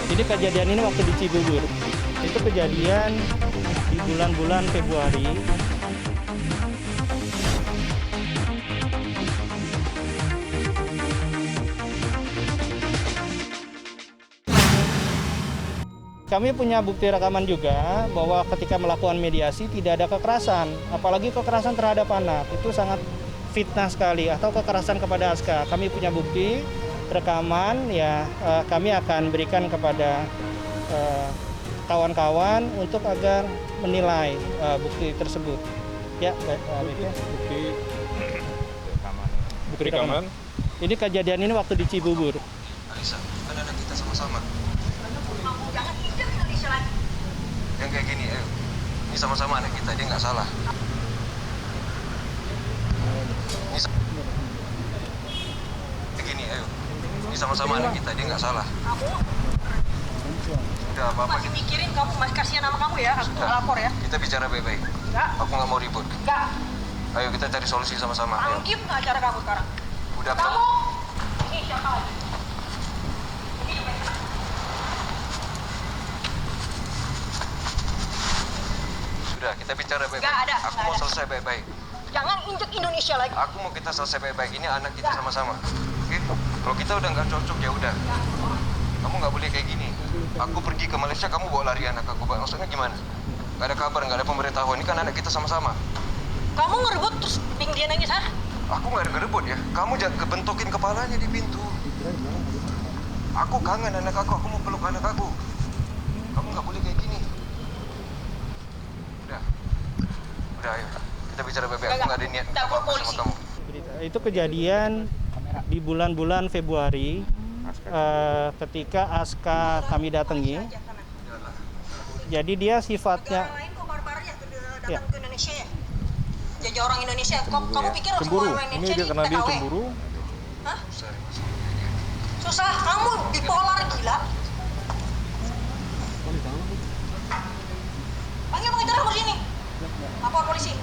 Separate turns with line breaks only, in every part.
Ini kejadian ini waktu di Cibubur. Itu kejadian di bulan-bulan Februari. Kami punya bukti rekaman juga bahwa ketika melakukan mediasi tidak ada kekerasan, apalagi kekerasan terhadap anak. Itu sangat fitnah sekali, atau kekerasan kepada Aska. Kami punya bukti rekaman, ya kami akan berikan kepada kawan-kawan untuk agar menilai bukti tersebut. Ya,
Bukti rekaman.
Ini kejadian ini waktu di Cibubur.
Alisa, kan anak kita sama-sama.
Jangan injak Indonesia lagi.
Yang kayak gini, ayo. Ini sama-sama anak kita, dia nggak salah. Ini kayak gini, ayo. Ini sama-sama anak kita, dia nggak salah.
Kamu
Udah apa-apa.
masih mikirin kamu, masih kasihan nama kamu ya? Aku lapor ya?
Kita bicara baik-baik.
Enggak.
Aku nggak mau ribut.
Enggak.
Ayo kita cari solusi sama-sama. Ayo.
Anggip nggak acara kamu sekarang?
Udah
Kamu? Ini siapa lagi?
Sudah, kita bicara baik-baik.
Nggak ada,
Aku
nggak
mau
ada.
selesai baik-baik.
Jangan injek Indonesia lagi.
Aku mau kita selesai baik-baik. Ini anak kita sama-sama. Oke? Kalau kita udah nggak cocok ya udah. Kamu nggak boleh kayak gini. Aku pergi ke Malaysia, kamu bawa lari anak aku. Maksudnya gimana? Nggak ada kabar, nggak ada pemberitahuan. Ini kan anak kita sama-sama.
Kamu ngerebut terus ping dia nangis, ha?
Aku nggak ada ngerebut ya. Kamu jangan kebentokin kepalanya di pintu. Aku kangen anak aku mau peluk anak aku. Kamu nggak boleh kayak gini. Udah ayo. Kita bicara baik-baik. Aku nggak ada niat
Nggak,
apa-apa
polisi.
sama kamu.
Itu kejadian di bulan-bulan Februari ketika Aska kami datangi. Jadi dia sifatnya
Negara lain kok barbarnya datang
Ya.
ke Indonesia ya? Jajah orang Indonesia. Kamu pikir semua
Cemburu.
orang
Ini
Indonesia
dia karena dia
TKW?
cemburu.
Hah? Susah, kamu bipolar gila. Panggil pengacara kamu sini. Lapor polisi.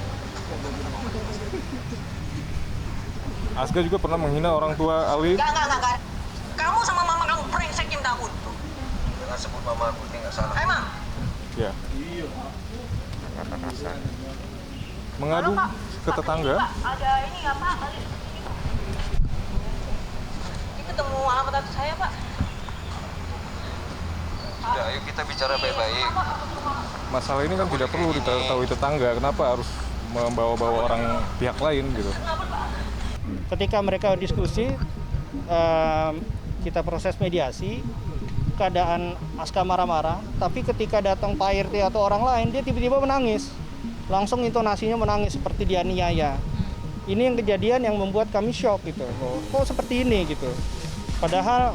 Aska juga pernah menghina orang tua Ali.
Enggak. Kamu sama mama kamu brengsek yang tahun.
Jangan sebut mama aku, ini nggak salah.
Emang?
Ya. Mengadu
Halo, Pak.
ke tetangga.
Pak, ada ini nggak Pak? Ini ketemu alamat tante saya Pak.
Sudah, ayo kita bicara baik-baik.
Masalah ini kan tidak perlu diketahui tetangga. Kenapa harus membawa-bawa orang pihak lain gitu?
ketika mereka diskusi, kita proses mediasi, keadaan Aska marah-marah, tapi ketika datang Pak RT atau orang lain, dia tiba-tiba menangis. Langsung intonasinya menangis seperti dianiaya. Ini yang kejadian yang membuat kami shock gitu. Kok seperti ini gitu. Padahal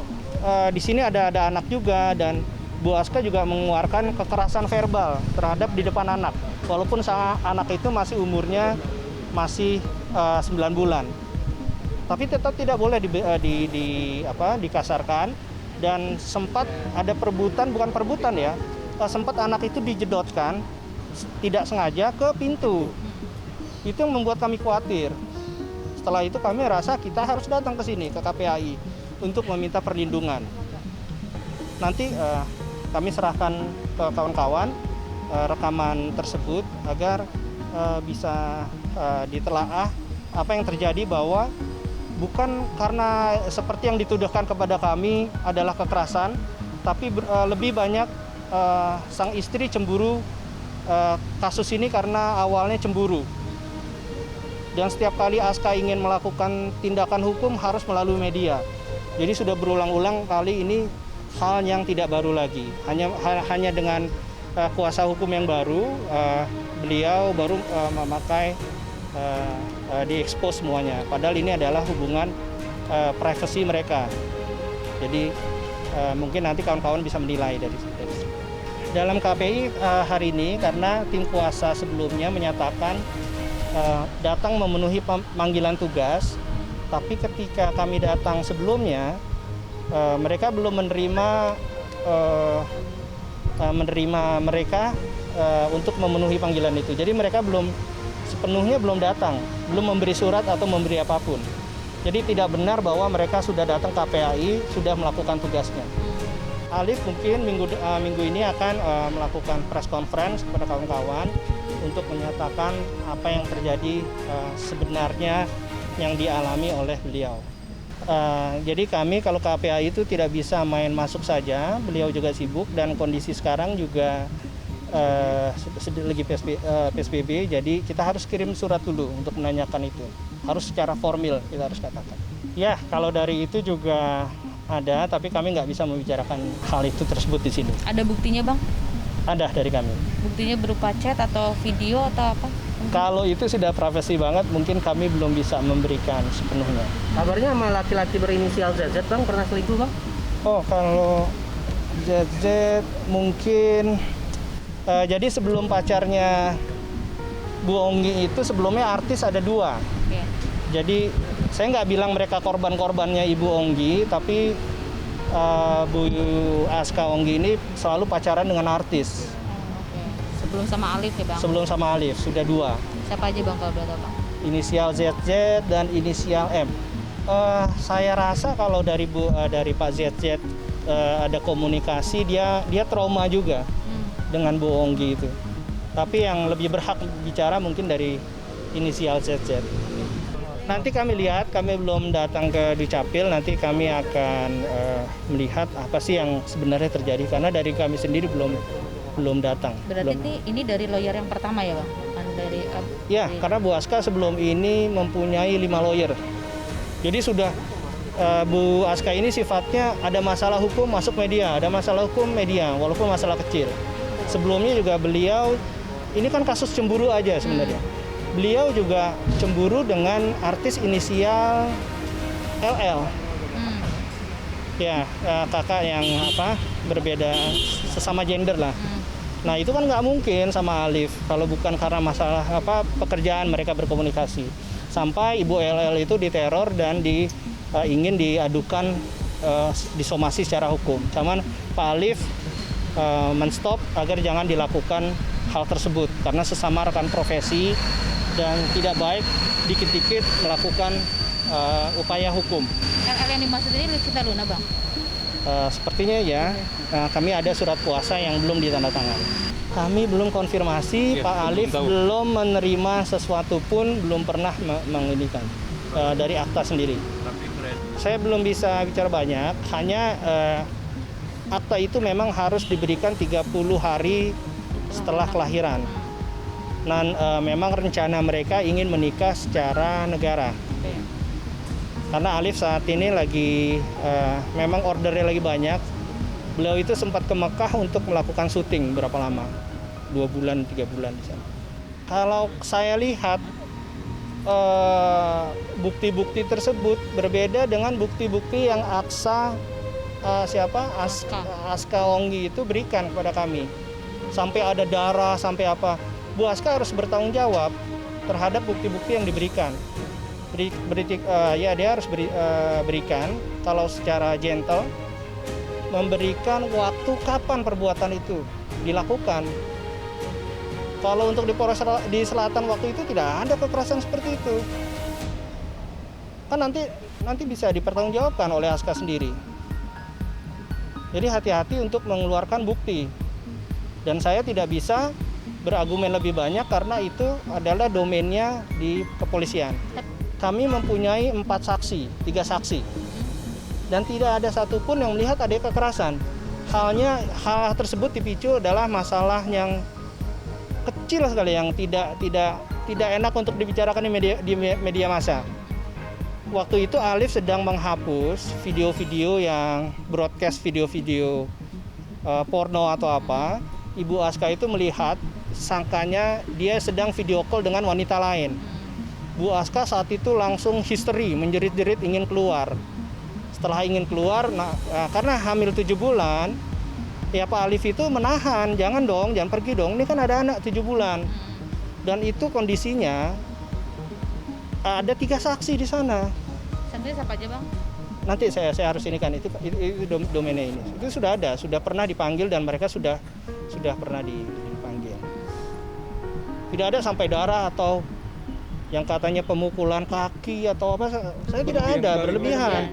di sini ada anak juga, dan Bu Aska juga mengeluarkan kekerasan verbal terhadap di depan anak. Walaupun sang anak itu masih umurnya masih 9 bulan. Tapi tetap tidak boleh dikasarkan, dan sempat ada perebutan, bukan perebutan ya. Sempat anak itu dijedotkan tidak sengaja ke pintu. Itu yang membuat kami khawatir. Setelah itu kami rasa kita harus datang ke sini, ke KPAI, untuk meminta perlindungan. Nanti kami serahkan ke kawan-kawan rekaman tersebut agar bisa ditelaah apa yang terjadi, bahwa bukan karena seperti yang dituduhkan kepada kami adalah kekerasan, tapi lebih banyak sang istri cemburu kasus ini karena awalnya cemburu. Dan setiap kali Aska ingin melakukan tindakan hukum harus melalui media. Jadi sudah berulang-ulang kali ini hal yang tidak baru lagi. Hanya dengan kuasa hukum yang baru, beliau baru memakai diekspos semuanya. Padahal ini adalah hubungan privasi mereka. Jadi mungkin nanti kawan-kawan bisa menilai dari situ. Dalam KPI hari ini, karena tim kuasa sebelumnya menyatakan datang memenuhi panggilan tugas, tapi ketika kami datang sebelumnya, mereka belum menerima mereka untuk memenuhi panggilan itu. Jadi mereka sepenuhnya belum datang, belum memberi surat atau memberi apapun. Jadi tidak benar bahwa mereka sudah datang KPAI, sudah melakukan tugasnya. Alif mungkin minggu ini akan melakukan press conference kepada kawan-kawan untuk menyatakan apa yang terjadi sebenarnya yang dialami oleh beliau. Jadi kami kalau KPAI itu tidak bisa main masuk saja, beliau juga sibuk dan kondisi sekarang juga lagi PSBB, jadi kita harus kirim surat dulu untuk menanyakan itu. Harus secara formal kita harus katakan. Ya, kalau dari itu juga ada, tapi kami nggak bisa membicarakan hal itu tersebut di sini.
Ada buktinya, Bang?
Ada dari kami.
Buktinya berupa chat atau video atau apa?
Kalau itu sudah privasi banget, mungkin kami belum bisa memberikan sepenuhnya.
Kabarnya sama laki-laki berinisial ZZ, Bang, pernah selingkuh, Bang?
Oh, kalau ZZ mungkin jadi sebelum pacarnya Bu Onggi itu sebelumnya artis ada 2.
Oke.
Jadi saya nggak bilang mereka korban-korbannya Ibu Onggi, tapi Bu Aska Onggi ini selalu pacaran dengan artis.
Oke. Sebelum sama Alif ya, Bang?
Sebelum sama Alif, sudah 2.
Siapa aja, Bang, kalau boleh tahu, Bang?
Inisial ZZ dan inisial M. Saya rasa kalau dari Pak ZZ ada komunikasi, dia trauma juga dengan Bu Onggi itu. Tapi yang lebih berhak bicara mungkin dari inisial ZZ. Nanti kami lihat, kami belum datang ke Dukcapil, nanti kami akan melihat apa sih yang sebenarnya terjadi, karena dari kami sendiri belum datang.
Berarti ini dari lawyer yang pertama ya, Bang? Kan
Ya, karena Bu Aska sebelum ini mempunyai 5 lawyer. Jadi sudah Bu Aska ini sifatnya ada masalah hukum masuk media, ada masalah hukum media, walaupun masalah kecil. Sebelumnya juga beliau, ini kan kasus cemburu aja sebenarnya. Beliau juga cemburu dengan artis inisial LL. Ya, kakak yang berbeda sesama gender lah. Nah, itu kan nggak mungkin sama Alif kalau bukan karena masalah pekerjaan mereka berkomunikasi. Sampai Ibu LL itu diteror dan ingin diadukan disomasi secara hukum. Cuman Pak Alif menstop agar jangan dilakukan hal tersebut karena sesama rekan profesi dan tidak baik dikit-dikit melakukan upaya hukum.
LL yang dimaksud ini Lucinta Luna, Bang?
Sepertinya ya, kami ada surat kuasa yang belum ditandatangani. Kami belum konfirmasi, Pak Alif belum menerima sesuatu pun, belum pernah menginikan dari akta sendiri. Saya belum bisa bicara banyak, hanya akta itu memang harus diberikan 30 hari setelah kelahiran. Dan memang rencana mereka ingin menikah secara negara. Karena Alif saat ini lagi memang ordernya lagi banyak. Beliau itu sempat ke Mekah untuk melakukan syuting berapa lama? 2 bulan, 3 bulan di sana. Kalau saya lihat bukti-bukti tersebut berbeda dengan bukti-bukti yang Aska Onggi itu berikan kepada kami. Sampai ada darah, sampai apa. Bu Aska harus bertanggung jawab terhadap bukti-bukti yang diberikan. Dia harus berikan, kalau secara gentle, memberikan waktu kapan perbuatan itu dilakukan. Kalau untuk di Polres di Selatan waktu itu tidak ada kekerasan seperti itu. Kan nanti bisa dipertanggungjawabkan oleh Aska sendiri. Jadi hati-hati untuk mengeluarkan bukti. Dan saya tidak bisa berargumen lebih banyak karena itu adalah domainnya di kepolisian. Kami mempunyai 4 saksi, 3 saksi. Dan tidak ada satupun yang melihat ada kekerasan. Hal tersebut dipicu adalah masalah yang kecil sekali yang tidak enak untuk dibicarakan di media massa. Waktu itu Alif sedang menghapus video-video yang broadcast video-video porno atau apa. Ibu Aska itu melihat, sangkanya dia sedang video call dengan wanita lain. Bu Aska saat itu langsung histeri, menjerit-jerit ingin keluar. Setelah ingin keluar, karena hamil 7 bulan, ya Pak Alif itu menahan, jangan pergi dong, ini kan ada anak 7 bulan. Dan itu kondisinya, ada 3 saksi di sana.
Saksinya siapa aja, Bang?
Nanti saya harus ini kan, itu domainnya ini. Itu sudah pernah dipanggil dan mereka sudah pernah dipanggil. Tidak ada sampai darah atau yang katanya pemukulan kaki atau apa, saya tidak ada, berlebihan.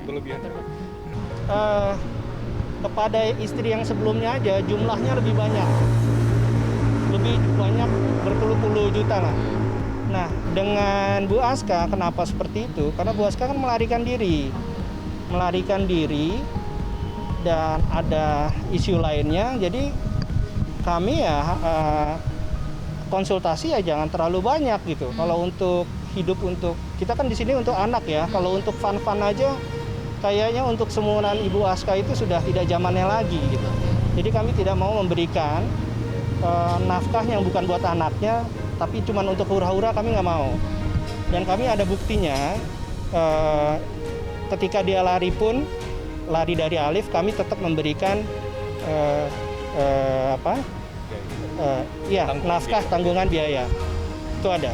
kepada istri yang sebelumnya aja jumlahnya lebih banyak berpuluh-puluh juta lah. Nah, dengan Bu Aska kenapa seperti itu? Karena Bu Aska kan melarikan diri dan ada isu lainnya. Jadi kami ya konsultasi ya jangan terlalu banyak gitu. Kalau untuk hidup untuk kita kan di sini untuk anak ya. Kalau untuk fun-fun aja kayaknya untuk seumuran Ibu Aska itu sudah tidak zamannya lagi gitu. Jadi kami tidak mau memberikan nafkah yang bukan buat anaknya, tapi cuma untuk hura-hura kami nggak mau. Dan kami ada buktinya, ketika dia lari dari Alif, kami tetap memberikan nafkah tanggungan biaya. Itu ada.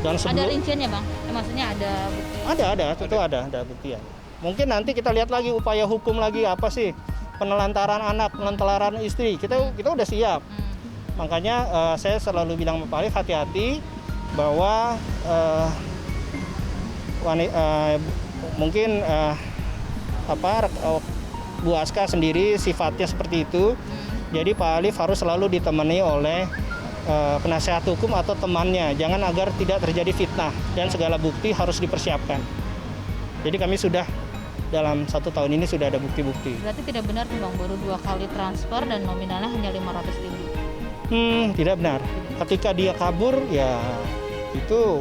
Dan
Ada rinciannya bang? Maksudnya ada bukti?
Tentu ada buktian. Mungkin nanti kita lihat lagi upaya hukum lagi apa sih penelantaran anak, penelantaran istri. Kita udah siap. Makanya saya selalu bilang Pak Alif hati-hati bahwa mungkin Bu Aska sendiri sifatnya seperti itu. Jadi Pak Alif harus selalu ditemani oleh penasehat hukum atau temannya. Jangan agar tidak terjadi fitnah dan segala bukti harus dipersiapkan. Jadi kami sudah dalam 1 tahun ini sudah ada bukti-bukti.
Berarti tidak benar tuh bang, baru 2 kali transfer dan nominalnya hanya 500.000.
Tidak benar. Ketika dia kabur ya itu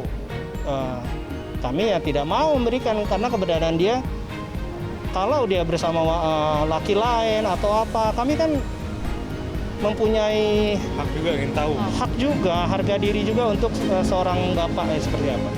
kami ya tidak mau memberikan karena keberadaan dia. Kalau dia bersama laki lain atau apa, kami kan mempunyai
Hak juga ingin tahu.
hak juga, harga diri juga untuk seorang bapak seperti apa.